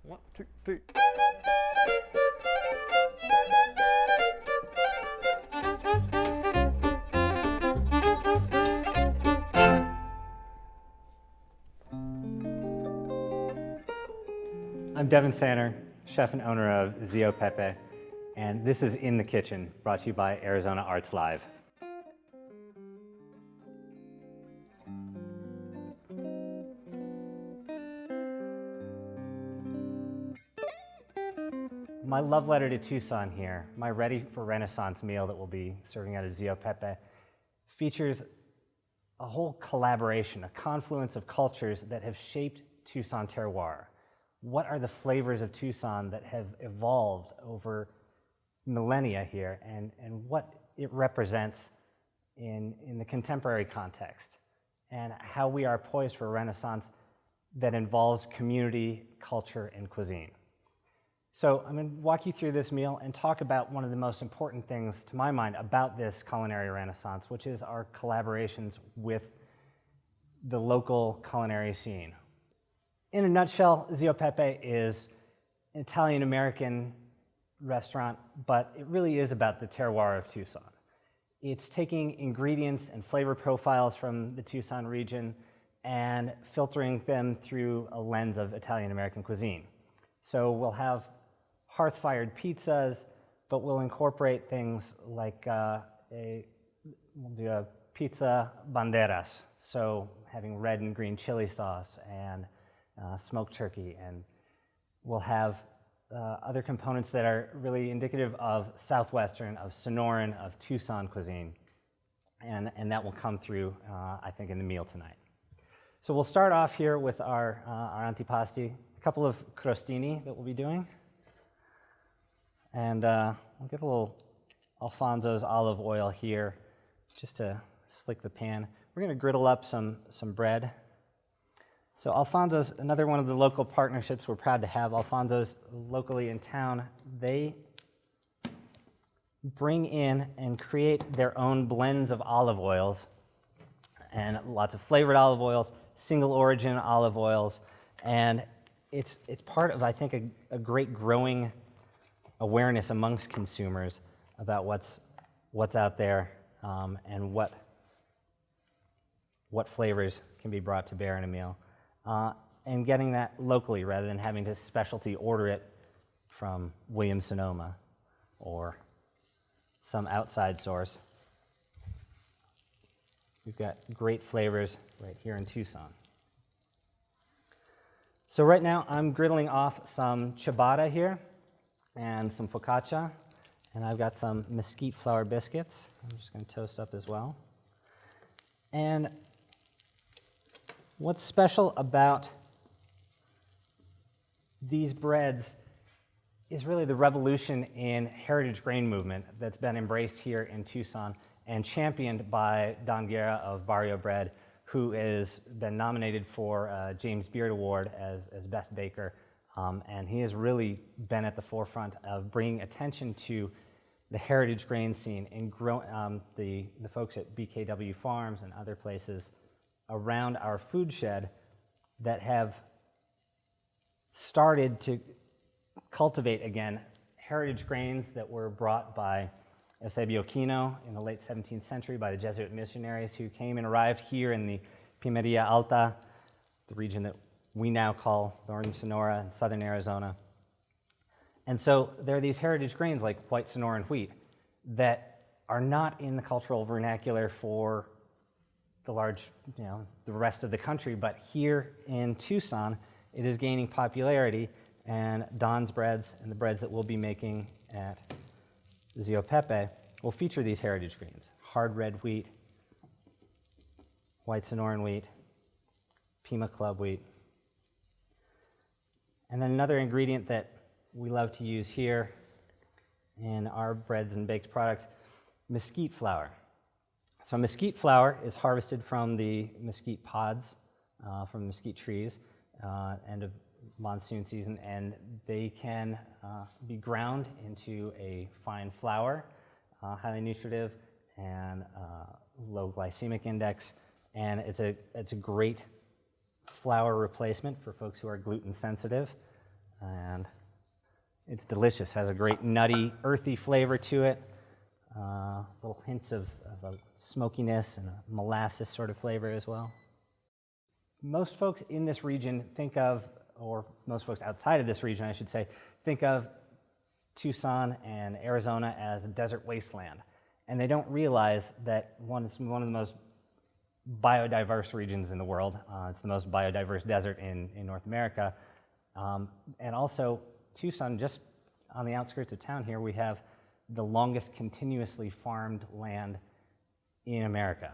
One, two, three. I'm Devon Sanner, chef and owner of Zio Peppe, and this is In the Kitchen, brought to you by Arizona Arts Live. My love letter to Tucson here, my ready for Renaissance meal that we'll be serving out of Zio Peppe, features a whole collaboration, a confluence of cultures that have shaped Tucson terroir. What are the flavors of Tucson that have evolved over millennia here, and what it represents in the contemporary context, and how we are poised for a Renaissance that involves community, culture, and cuisine. So I'm going to walk you through this meal and talk about one of the most important things, to my mind, about this culinary renaissance, which is our collaborations with the local culinary scene. In a nutshell, Zio Peppe is an Italian-American restaurant, but it really is about the terroir of Tucson. It's taking ingredients and flavor profiles from the Tucson region and filtering them through a lens of Italian-American cuisine. So we'll have hearth-fired pizzas, but we'll incorporate things like we'll do a pizza banderas, so having red and green chili sauce and smoked turkey, and we'll have other components that are really indicative of Southwestern, of Sonoran, of Tucson cuisine, and that will come through, I think, in the meal tonight. So we'll start off here with our antipasti, a couple of crostini that we'll be doing. And we'll get a little Alfonso's olive oil here just to slick the pan. We're going to griddle up some bread. So Alfonso's, another one of the local partnerships we're proud to have. Alfonso's locally in town, they bring in and create their own blends of olive oils, and lots of flavored olive oils, single origin olive oils, and it's part of, I think, a great growing awareness amongst consumers about what's out there, and what flavors can be brought to bear in a meal, and getting that locally rather than having to specialty order it from Williams-Sonoma or some outside source. We've got great flavors right here in Tucson. So right now I'm griddling off some ciabatta here and some focaccia, and I've got some Mesquite Flour biscuits I'm just going to toast up as well. And what's special about these breads is really the revolution in heritage grain movement that's been embraced here in Tucson and championed by Don Guerra of Barrio Bread, who has been nominated for James Beard Award as Best Baker. And he has really been at the forefront of bringing attention to the heritage grain scene and the folks at BKW Farms and other places around our food shed that have started to cultivate again heritage grains that were brought by Eusebio Kino in the late 17th century by the Jesuit missionaries who came and arrived here in the Pimeria Alta, the region that we now call Northern Sonora and Southern Arizona. And so there are these heritage grains like white Sonoran wheat that are not in the cultural vernacular for the rest of the country, but here in Tucson, it is gaining popularity, and Don's breads and the breads that we'll be making at Zio Peppe will feature these heritage grains: hard red wheat, white Sonoran wheat, Pima Club wheat. And then another ingredient that we love to use here in our breads and baked products, mesquite flour. So mesquite flour is harvested from the mesquite pods, from the mesquite trees, end of monsoon season, and they can be ground into a fine flour, highly nutritive and low glycemic index, and it's a great flour replacement for folks who are gluten sensitive. And it's delicious, has a great nutty, earthy flavor to it, little hints of a smokiness and a molasses sort of flavor as well. Most folks in this region think of, or most folks outside of this region, I should say, think of Tucson and Arizona as a desert wasteland. And they don't realize that it's one of the most biodiverse regions in the world. It's the most biodiverse desert in North America. And also, Tucson, just on the outskirts of town here, we have the longest continuously farmed land in America.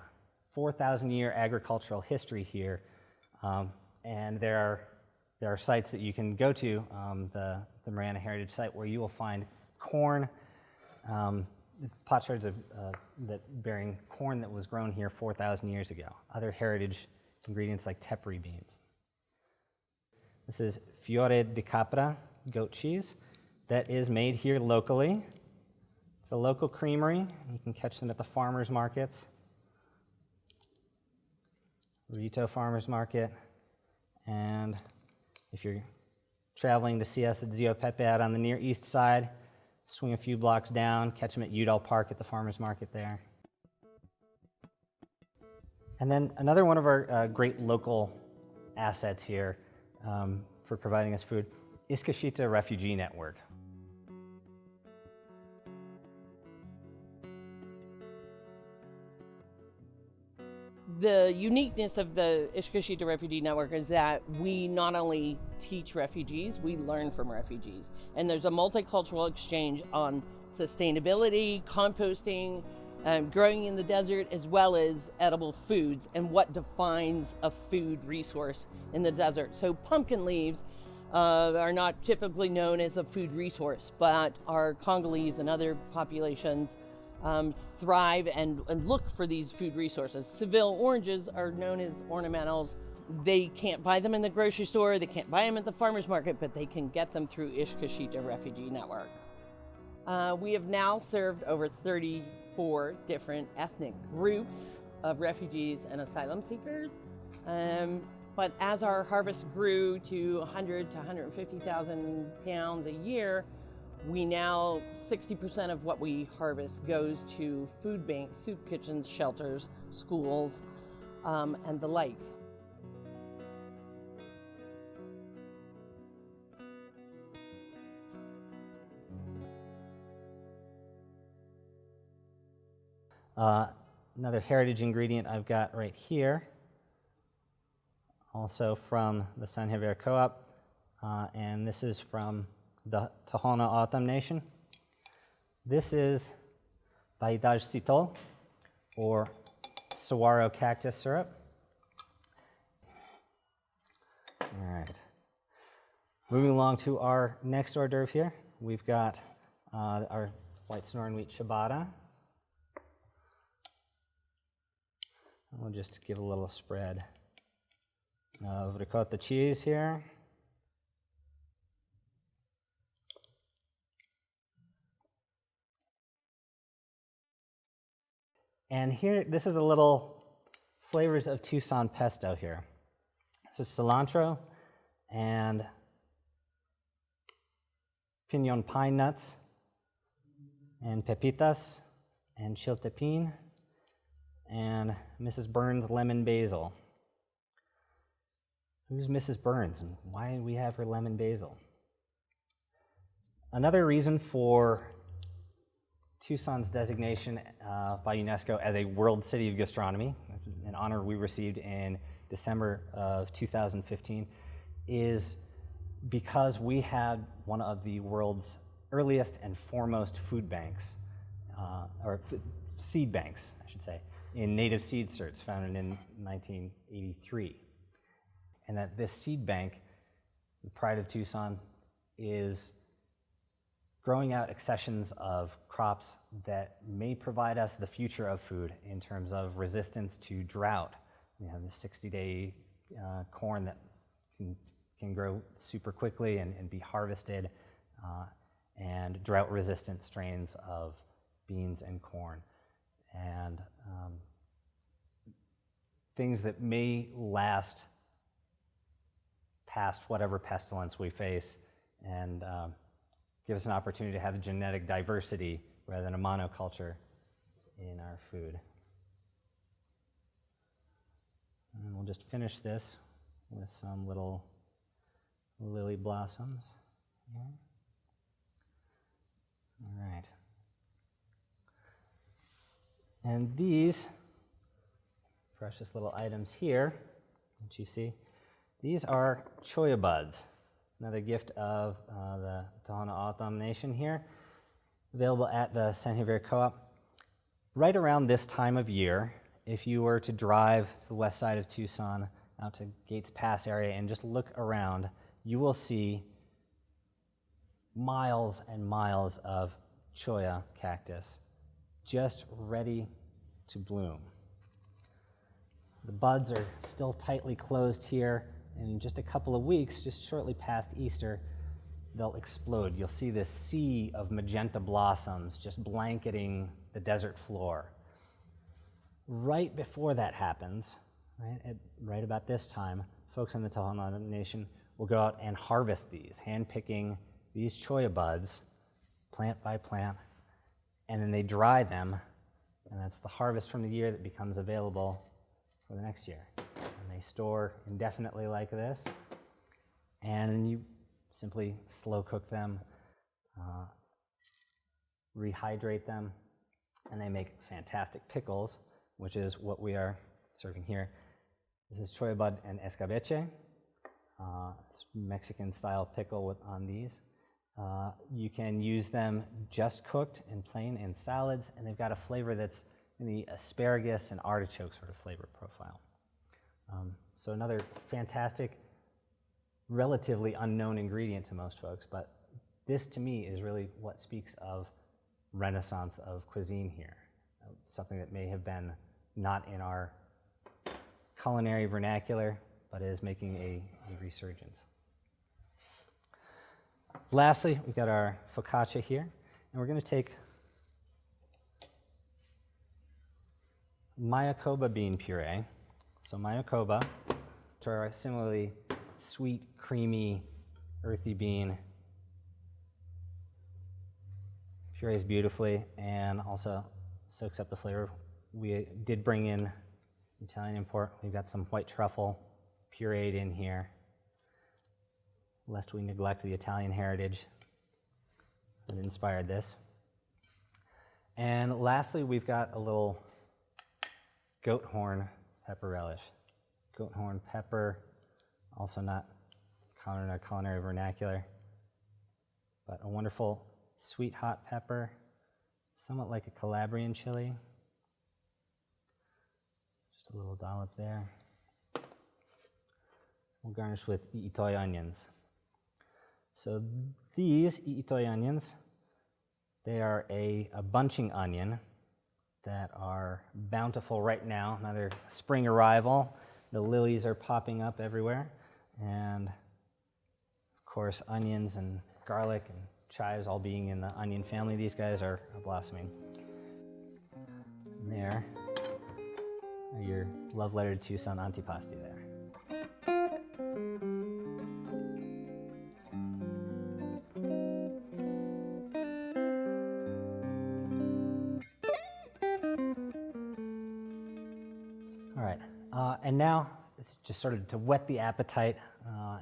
4,000-year agricultural history here. And there are sites that you can go to, the Marana Heritage Site, where you will find corn, potsherds that bearing corn that was grown here 4,000 years ago. Other heritage ingredients like tepary beans. This is Fiore di Capra goat cheese that is made here locally. It's a local creamery. You can catch them at the farmers markets. Rito Farmers Market. And if you're traveling to see us at Zio Peppe out on the near east side, swing a few blocks down, catch them at Udall Park at the farmers market there. And then another one of our great local assets here for providing us food, Iskashita Refugee Network. The uniqueness of the Iskashita Refugee Network is that we not only teach refugees, we learn from refugees. And there's a multicultural exchange on sustainability, composting, growing in the desert, as well as edible foods and what defines a food resource in the desert. So pumpkin leaves are not typically known as a food resource, but our Congolese and other populations thrive and look for these food resources. Seville oranges are known as ornamentals. They can't buy them in the grocery store, they can't buy them at the farmer's market, but they can get them through Iskashita Refugee Network. We have now served over 34 different ethnic groups of refugees and asylum seekers. But as our harvest grew to 100 to 150,000 pounds a year, we now, 60% of what we harvest goes to food banks, soup kitchens, shelters, schools, and the like. Another heritage ingredient I've got right here, also from the San Javier Co-op, and this is from the Tohono O'odham Nation. This is Baidaj Sitol, or saguaro cactus syrup. All right. Moving along to our next hors d'oeuvre here, we've got our white Sonoran wheat ciabatta. We'll just give a little spread of ricotta cheese here. And here, this is a little flavors of Tucson pesto here. This is cilantro and pinon pine nuts and pepitas and chiltepin and Mrs. Burns lemon basil. Who's Mrs. Burns and why do we have her lemon basil? Another reason for Tucson's designation by UNESCO as a World City of Gastronomy, an honor we received in December of 2015, is because we had one of the world's earliest and foremost food banks, or seed banks, I should say, in native seed certs founded in 1983. And that this seed bank, the pride of Tucson, is growing out accessions of crops that may provide us the future of food in terms of resistance to drought. You know, the 60-day corn that can grow super quickly and be harvested, and drought-resistant strains of beans and corn. And things that may last past whatever pestilence we face and give us an opportunity to have genetic diversity rather than a monoculture in our food. And we'll just finish this with some little lily blossoms here. All right. And these precious little items here, that you see, these are Choya Buds, another gift of the Tohono O'odham Nation here, available at the San Javier Co-op. Right around this time of year, if you were to drive to the west side of Tucson, out to Gates Pass area, and just look around, you will see miles and miles of Choya cactus just ready to bloom. The buds are still tightly closed here, and in just a couple of weeks, just shortly past Easter, they'll explode. You'll see this sea of magenta blossoms just blanketing the desert floor. Right before that happens, right about this time, folks in the Tohono O'odham Nation will go out and harvest these, hand-picking these Choya buds, plant by plant, and then they dry them, and that's the harvest from the year that becomes available for the next year. And they store indefinitely like this, and then you simply slow cook them, rehydrate them, and they make fantastic pickles, which is what we are serving here. This is Choya Bud and escabeche, Mexican-style pickle on these. You can use them just cooked and plain in salads, and they've got a flavor that's in the asparagus and artichoke sort of flavor profile. So another fantastic, relatively unknown ingredient to most folks, but this to me is really what speaks of renaissance of cuisine here, something that may have been not in our culinary vernacular, but is making a resurgence. Lastly, we've got our focaccia here, and we're going to take mayakoba bean puree. So mayakoba, which are similarly sweet, creamy, earthy bean, purees beautifully and also soaks up the flavor. We did bring in Italian import. We've got some white truffle pureed in here, lest we neglect the Italian heritage that inspired this. And lastly, we've got a little goat horn pepper relish. Goat horn pepper, also not common in our culinary vernacular, but a wonderful sweet hot pepper, somewhat like a Calabrian chili. Just a little dollop there. We'll garnish with i'itoi onions. So these i'itoi onions, they are a bunching onion that are bountiful right now. Another spring arrival. The lilies are popping up everywhere. And of course, onions and garlic and chives all being in the onion family. These guys are blossoming. And there are your love letter to Tucson antipasti there. All right, and now it's just sort of to whet the appetite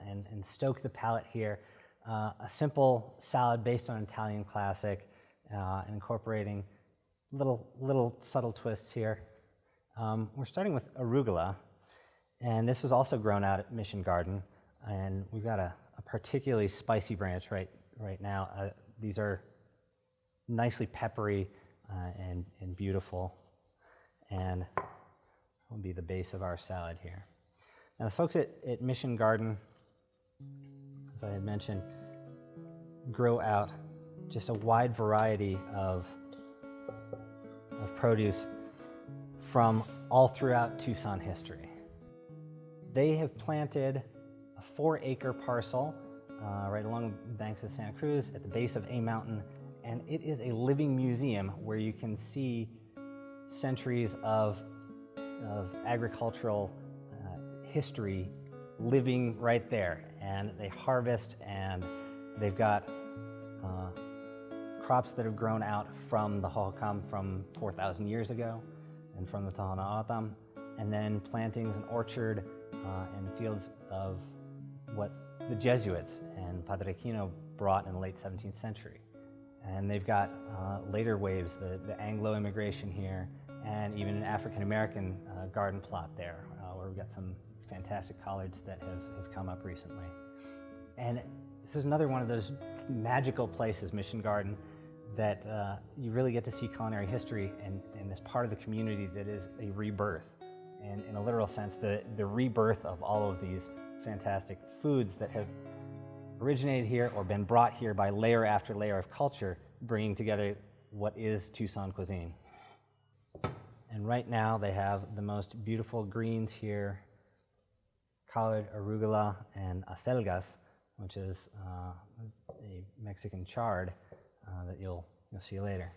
and stoke the palate here. A simple salad based on an Italian classic, and incorporating little subtle twists here. We're starting with arugula, and this was also grown out at Mission Garden, and we've got a particularly spicy branch right now. These are nicely peppery and beautiful, and will be the base of our salad here. Now the folks at Mission Garden, as I had mentioned, grow out just a wide variety of produce from all throughout Tucson history. They have planted a 4-acre parcel right along the banks of Santa Cruz at the base of A Mountain, and it is a living museum where you can see centuries of agricultural history living right there. And they harvest and They've got crops that have grown out from the Hohokam from 4,000 years ago and from the Tohono O'odham, and then plantings and orchard and fields of what the Jesuits and Padre Quino brought in the late 17th century. And they've got later waves, the Anglo immigration here, and even an African-American garden plot there, where we've got some fantastic collards that have come up recently. And this is another one of those magical places, Mission Garden, that you really get to see culinary history and this part of the community that is a rebirth. And in a literal sense, the rebirth of all of these fantastic foods that have originated here or been brought here by layer after layer of culture, bringing together what is Tucson cuisine. And right now they have the most beautiful greens here, collard, arugula, and acelgas, which is a Mexican chard that you'll see later.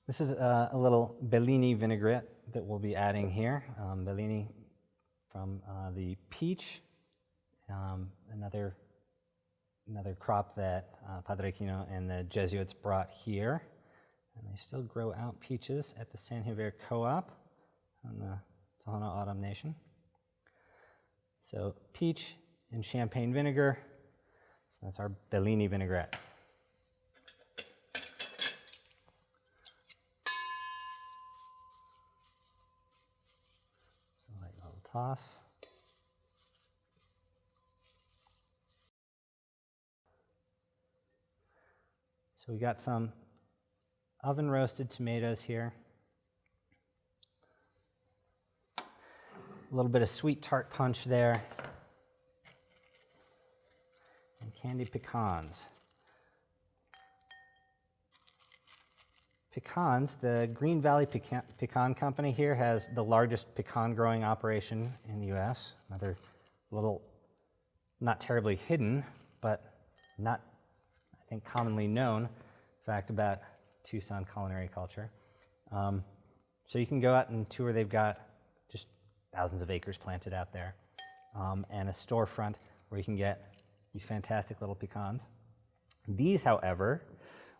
This is a little Bellini vinaigrette that we'll be adding here. Bellini from the peach, another crop that Padre Quino and the Jesuits brought here. And they still grow out peaches at the San Javier Co-op on the Tohono O'odham Nation. So peach and champagne vinegar. So that's our Bellini vinaigrette. So light little toss. So we got some oven roasted tomatoes here. A little bit of sweet tart punch there. And candied pecans. Pecans, the Green Valley Pecan Company here has the largest pecan growing operation in the U.S. Another little, not terribly hidden, but not, I think, commonly known fact about Tucson culinary culture. So you can go out and tour. They've got just thousands of acres planted out there, and a storefront where you can get these fantastic little pecans. These, however,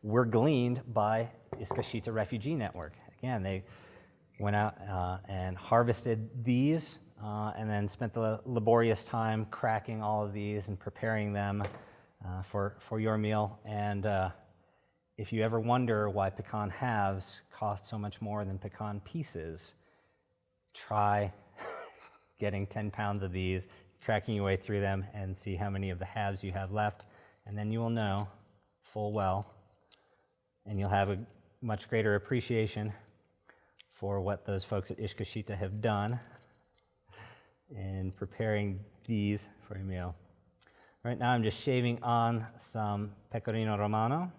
were gleaned by Iskashita Refugee Network. Again, they went out and harvested these and then spent the laborious time cracking all of these and preparing them for your meal. And if you ever wonder why pecan halves cost so much more than pecan pieces, try getting 10 pounds of these, cracking your way through them, and see how many of the halves you have left, and then you will know full well, and you'll have a much greater appreciation for what those folks at Iskashita have done in preparing these for your meal. Right now I'm just shaving on some pecorino romano.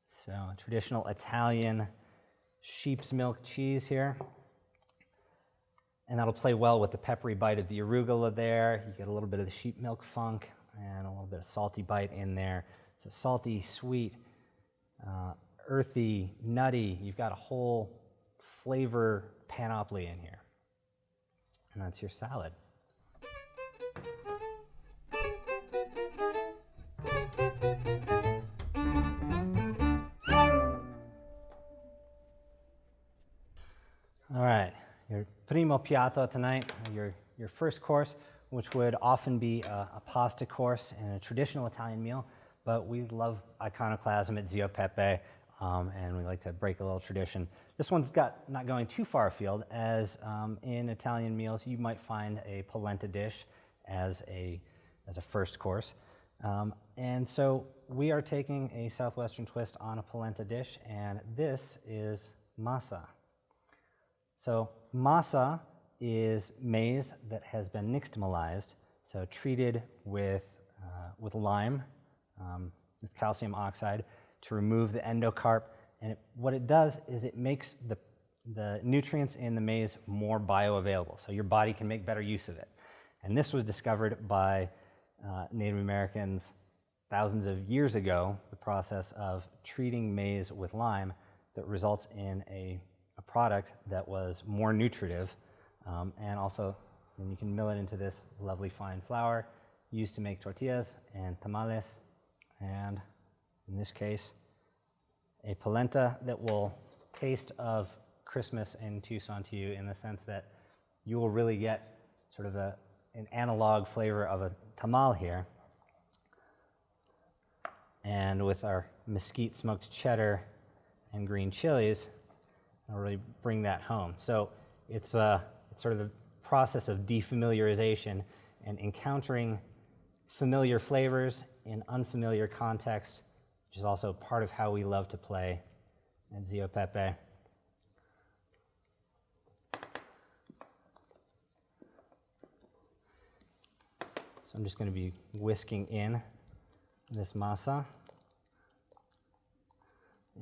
So a traditional Italian sheep's milk cheese here. And that'll play well with the peppery bite of the arugula there. You get a little bit of the sheep milk funk and a little bit of salty bite in there. So salty, sweet, earthy, nutty. You've got a whole flavor panoply in here. And that's your salad. All right, your primo piatto tonight, your first course, which would often be a pasta course and a traditional Italian meal, but we love iconoclasm at Zio Peppe, and we like to break a little tradition. This one's not going too far afield, as in Italian meals you might find a polenta dish as a first course. And so we are taking a Southwestern twist on a polenta dish, and this is masa. So masa is maize that has been nixtamalized, so treated with lime, with calcium oxide to remove the endocarp. And what it does is it makes the nutrients in the maize more bioavailable, so your body can make better use of it. And this was discovered by Native Americans thousands of years ago, the process of treating maize with lime that results in a product that was more nutritive, and also then you can mill it into this lovely fine flour used to make tortillas and tamales, and in this case, a polenta that will taste of Christmas in Tucson to you, in the sense that you will really get sort of an analog flavor of a tamal here. And with our mesquite smoked cheddar and green chilies, I'll really bring that home. So it's sort of the process of defamiliarization and encountering familiar flavors in unfamiliar contexts, which is also part of how we love to play at Zio Peppe. So I'm just going to be whisking in this masa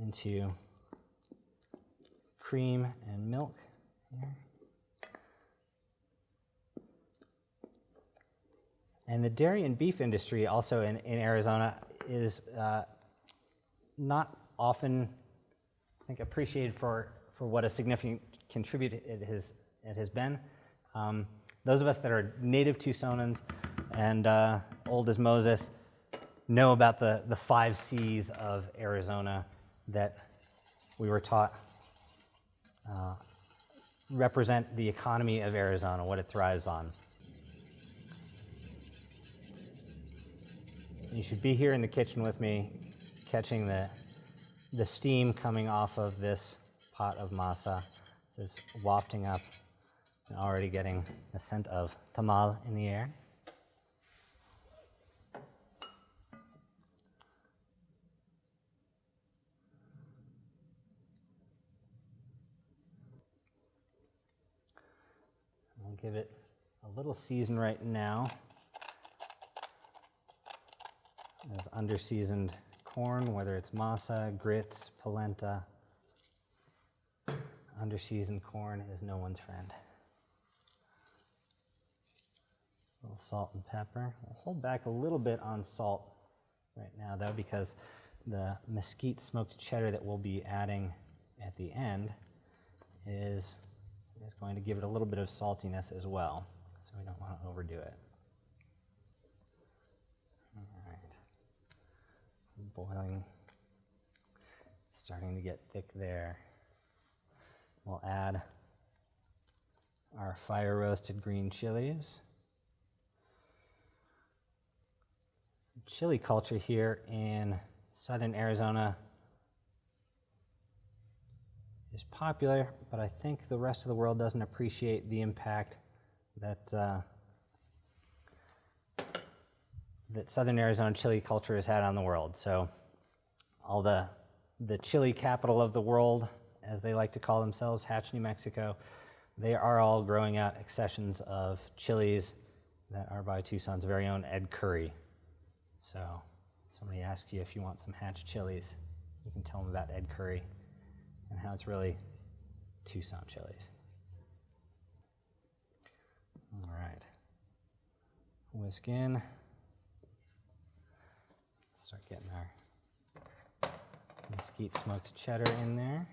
into cream and milk here. And the dairy and beef industry also in Arizona is not often, I think, appreciated for what a significant contributor it has been. Those of us that are native Tucsonans and old as Moses know about the 5 C's of Arizona that we were taught represent the economy of Arizona, what it thrives on. You should be here in the kitchen with me, catching the steam coming off of this pot of masa. It's wafting up and already getting a scent of tamal in the air. I'll give it a little season right now. As under-seasoned corn, whether it's masa, grits, polenta, under-seasoned corn is no one's friend. A little salt and pepper. We'll hold back a little bit on salt right now, though, because the mesquite smoked cheddar that we'll be adding at the end is going to give it a little bit of saltiness as well, so we don't want to overdo it. Boiling, starting to get thick there. We'll add our fire roasted green chilies. Chili culture here in southern Arizona is popular, but I think the rest of the world doesn't appreciate the impact that southern Arizona chili culture has had on the world. So all the chili capital of the world, as they like to call themselves, Hatch, New Mexico, they are all growing out accessions of chilies that are by Tucson's very own Ed Curry. So somebody asks you if you want some Hatch chilies, you can tell them about Ed Curry and how it's really Tucson chilies. All right. Whisk in. Start getting our mesquite smoked cheddar in there.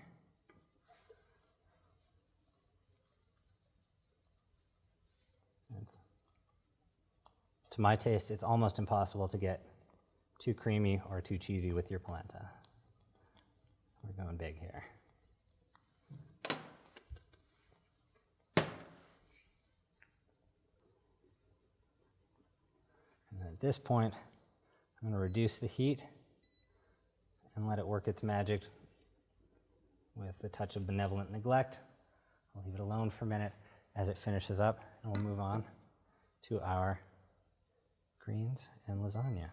To my taste, it's almost impossible to get too creamy or too cheesy with your polenta. We're going big here. And at this point, I'm going to reduce the heat and let it work its magic with a touch of benevolent neglect. I'll leave it alone for a minute as it finishes up, and we'll move on to our greens and lasagna.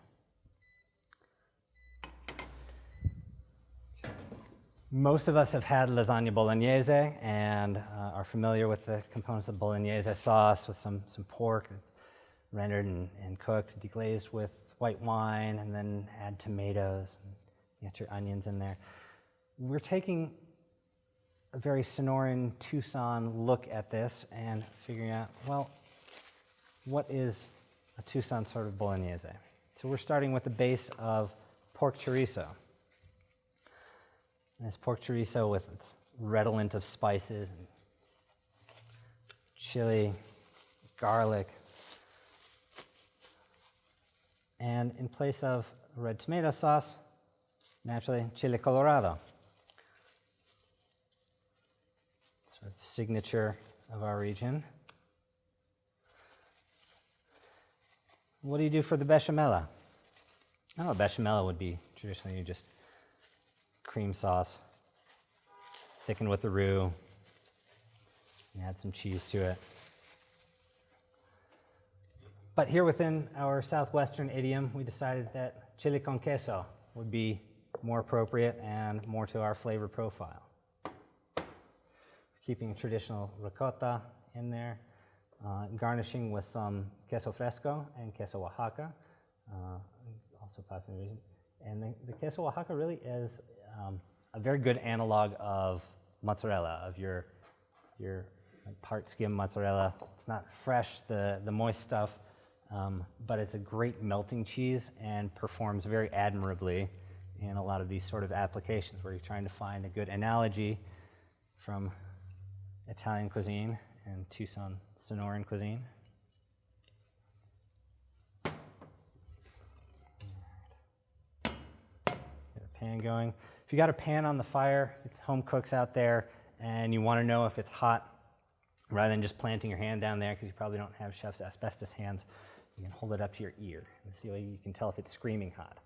Most of us have had lasagna bolognese and are familiar with the components of bolognese sauce with some pork rendered and cooked, deglazed with white wine, and then add tomatoes and you get your onions in there. We're taking a very Sonoran Tucson look at this and figuring out, well, what is a Tucson sort of bolognese? So we're starting with the base of pork chorizo. And this pork chorizo with its redolent of spices and chili, garlic, And in place of red tomato sauce, naturally, chile colorado. Sort of signature of our region. What do you do for the bechamel? Oh, bechamel would be traditionally just cream sauce, thickened with the roux, and add some cheese to it. But here within our southwestern idiom, we decided that chile con queso would be more appropriate and more to our flavor profile. Keeping traditional ricotta in there, garnishing with some queso fresco and queso Oaxaca, also popular region. And the queso Oaxaca really is a very good analog of mozzarella, of your like part skim mozzarella. It's not fresh, the moist stuff, but it's a great melting cheese and performs very admirably in a lot of these sort of applications where you're trying to find a good analogy from Italian cuisine and Tucson Sonoran cuisine. Get a pan going. If you got a pan on the fire, home cooks out there, and you want to know if it's hot, rather than just planting your hand down there, because you probably don't have chef's asbestos hands, you can hold it up to your ear and see how you can tell if it's screaming hot.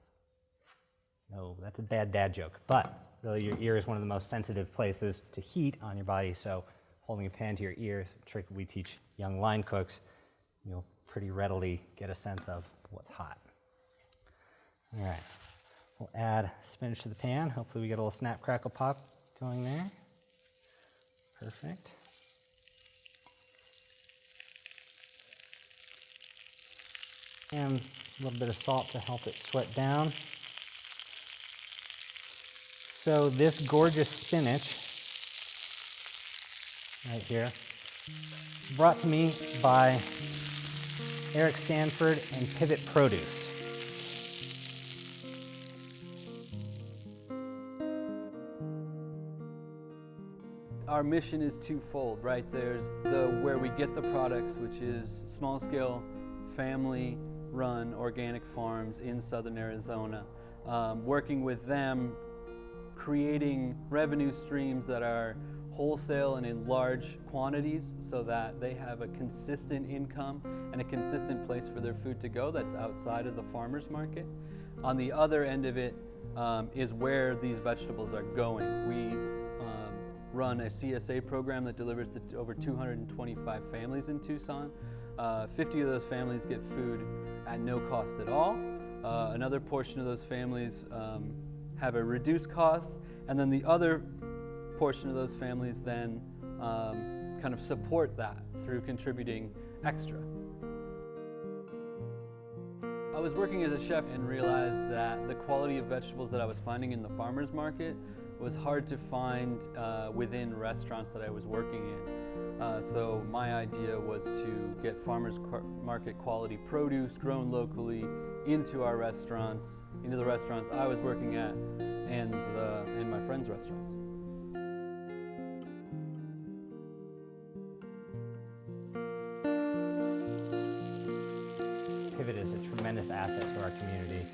No, that's a bad dad joke, but really your ear is one of the most sensitive places to heat on your body, so holding a pan to your ear is a trick we teach young line cooks. You'll pretty readily get a sense of what's hot. All right, we'll add spinach to the pan. Hopefully we get a little snap, crackle, pop going there. Perfect. And a little bit of salt to help it sweat down. So this gorgeous spinach right here, brought to me by Eric Stanford and Pivot Produce. Our mission is twofold, right? There's where we get the products, which is small scale, family run organic farms in southern Arizona. Working with them, creating revenue streams that are wholesale and in large quantities so that they have a consistent income and a consistent place for their food to go that's outside of the farmer's market. On the other end of it is where these vegetables are going. We run a CSA program that delivers to over 225 families in Tucson. 50 of those families get food at no cost at all. Another portion of those families have a reduced cost, and then the other portion of those families then kind of support that through contributing extra. I was working as a chef and realized that the quality of vegetables that I was finding in the farmer's market was hard to find within restaurants that I was working in. So my idea was to get farmer's market quality produce grown locally into our restaurants, into the restaurants I was working at and my friends' restaurants. Pivot is a tremendous asset to our community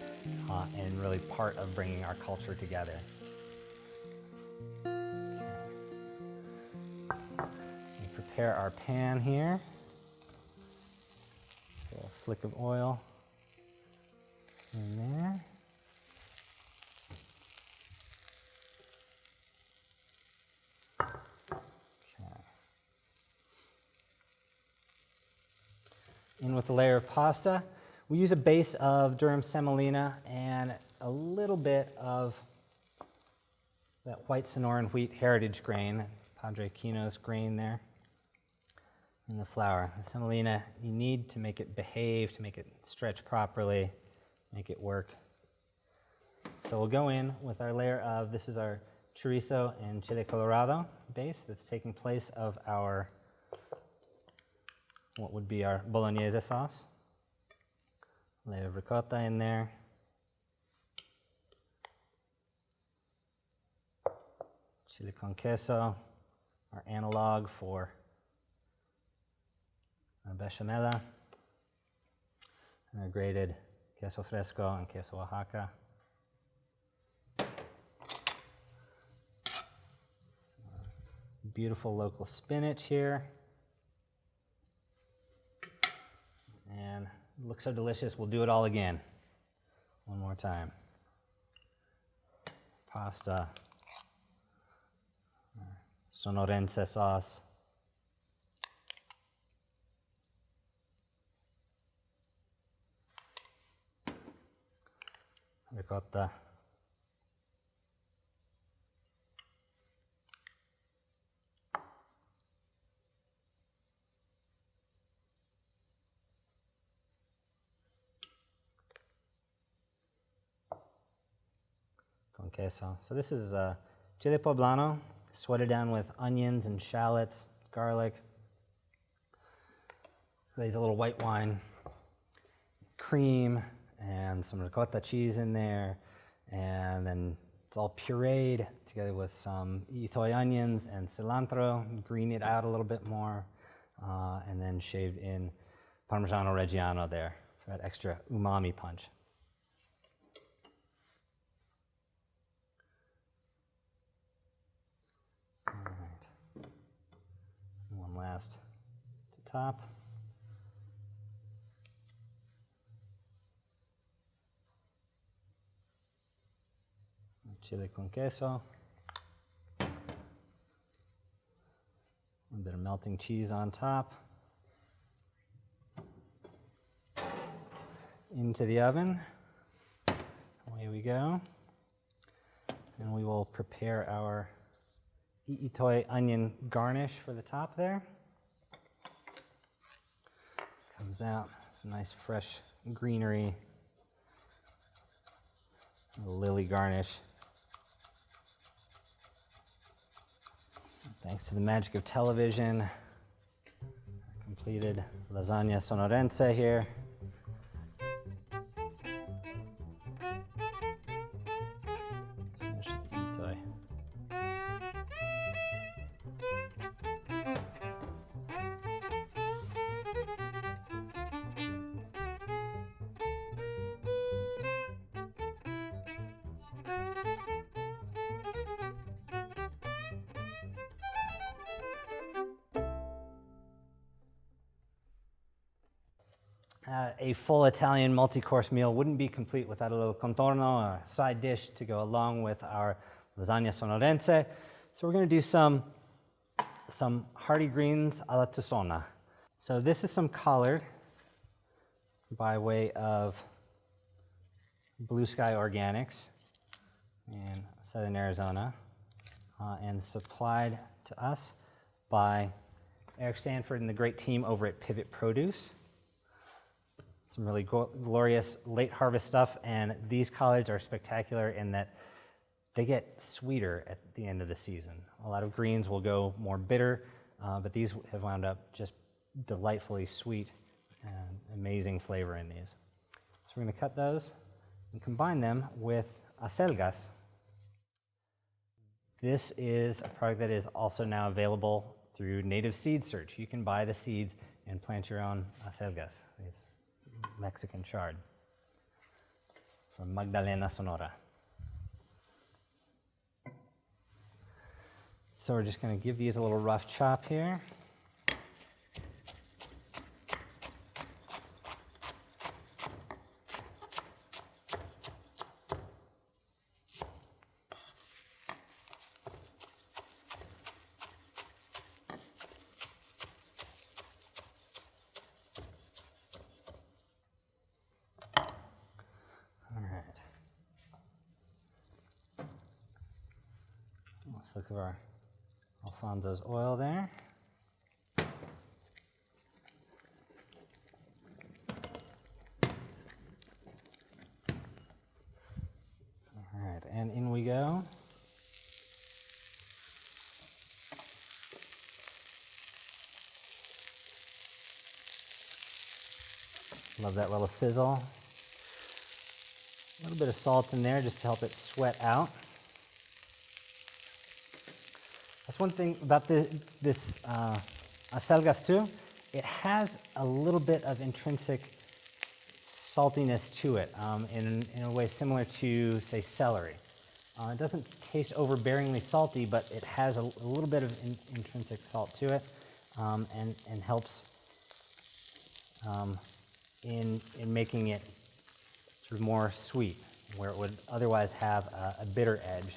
and really part of bringing our culture together. We prepare our pan here. Just a little slick of oil in there. In with a layer of pasta. We use a base of durum semolina and a little bit of that white Sonoran wheat heritage grain, Padre Quino's grain there, in the flour. The semolina, you need to make it behave, to make it stretch properly, make it work. So we'll go in with our layer of, this is our chorizo and chile colorado base that's taking place of our what would be our Bolognese sauce. Layer of ricotta in there. Chile con queso, our analog for our bechamel. And our grated queso fresco, and queso Oaxaca. Beautiful local spinach here. And it looks so delicious, we'll do it all again. One more time. Pasta. Sonorense sauce. Ricotta. Con queso. So this is chile poblano, sweated down with onions and shallots, garlic. There's a little white wine, cream, and some ricotta cheese in there, and then it's all pureed together with some itoy onions and cilantro, green it out a little bit more, and then shaved in Parmigiano Reggiano there for that extra umami punch. All right, one last to top. Chile con queso. A little bit of melting cheese on top. Into the oven. Away we go. And we will prepare our itoy onion garnish for the top there. Comes out some nice fresh greenery. A lily garnish. Thanks to the magic of television, completed lasagna sonorense here. Finish with itoy. A full Italian multi-course meal wouldn't be complete without a little contorno, a side dish to go along with our lasagna sonorense. So we're going to do some hearty greens alla Tucsona. So this is some collard by way of Blue Sky Organics in southern Arizona, and supplied to us by Eric Stanford and the great team over at Pivot Produce. Some really glorious late harvest stuff, and these collards are spectacular in that they get sweeter at the end of the season. A lot of greens will go more bitter, but these have wound up just delightfully sweet and amazing flavor in these. So we're going to cut those and combine them with acelgas. This is a product that is also now available through Native Seed Search. You can buy the seeds and plant your own acelgas. These Mexican chard from Magdalena, Sonora. So we're just going to give these a little rough chop here. Let's look at our Alfonso's oil there. All right, and in we go. Love that little sizzle. A little bit of salt in there just to help it sweat out. That's one thing about this acelgas too. It has a little bit of intrinsic saltiness to it in a way similar to, say, celery. It doesn't taste overbearingly salty, but it has a little bit of intrinsic salt to it, and helps in making it sort of more sweet, where it would otherwise have a bitter edge.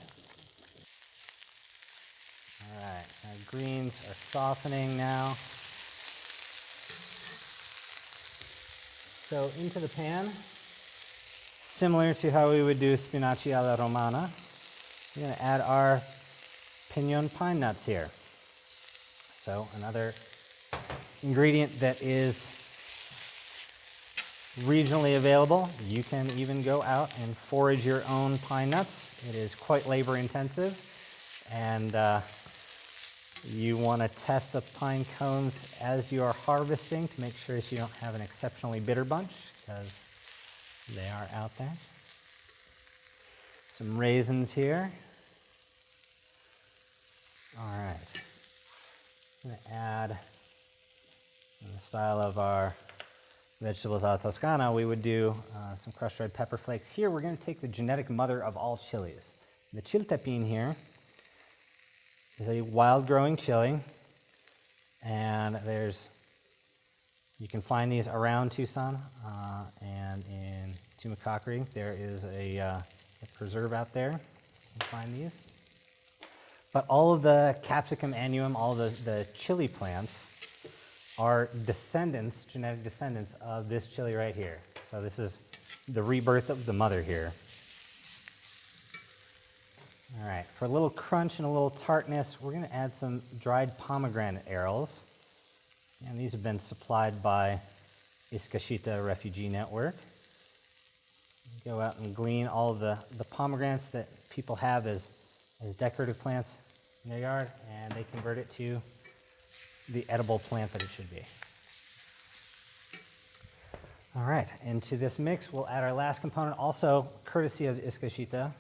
All right, our greens are softening now. So into the pan, similar to how we would do spinaci alla romana, we're going to add our piñon pine nuts here. So another ingredient that is regionally available. You can even go out and forage your own pine nuts. It is quite labor intensive, and you want to test the pine cones as you are harvesting to make sure that you don't have an exceptionally bitter bunch, because they are out there. Some raisins here. All right. I'm going to add, in the style of our vegetables alla Toscana, we would do some crushed red pepper flakes. Here we're going to take the genetic mother of all chilies. The chiltepin here is a wild growing chili, and you can find these around Tucson, and in Tumacacri there is a preserve out there. You can find these. But all of the capsicum annuum, all of the chili plants are descendants, genetic descendants of this chili right here. So this is the rebirth of the mother here. All right, for a little crunch and a little tartness, we're going to add some dried pomegranate arils. And these have been supplied by Iskashita Refugee Network. Go out and glean all of the pomegranates that people have as decorative plants in their yard, and they convert it to the edible plant that it should be. All right, into this mix, we'll add our last component, also courtesy of Iskashita,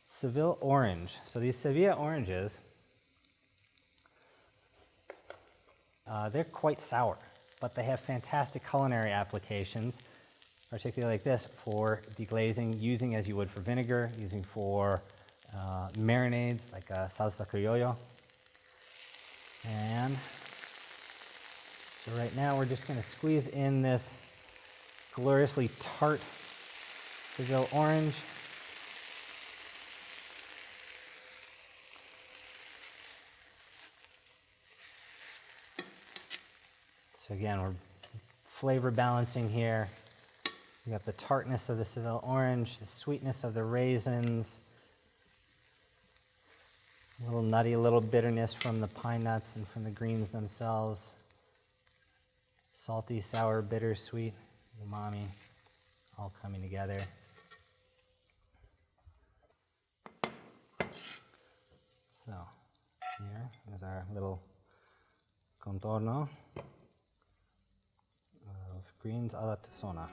Seville Orange. So these Seville oranges, they're quite sour, but they have fantastic culinary applications, particularly like this, for deglazing, using as you would for vinegar, using for marinades like salsa criollo. And so right now we're just going to squeeze in this gloriously tart Seville orange. So again, we're flavor balancing here. We got the tartness of the Seville orange, the sweetness of the raisins, a little nutty, a little bitterness from the pine nuts and from the greens themselves. Salty, sour, bitter, sweet, umami, all coming together. So here is our little contorno of greens alla Tucsona.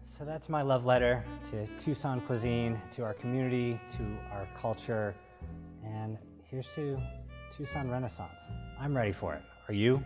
So that's my love letter to Tucson cuisine, to our community, to our culture, and here's to Tucson Renaissance. I'm ready for it. Are you?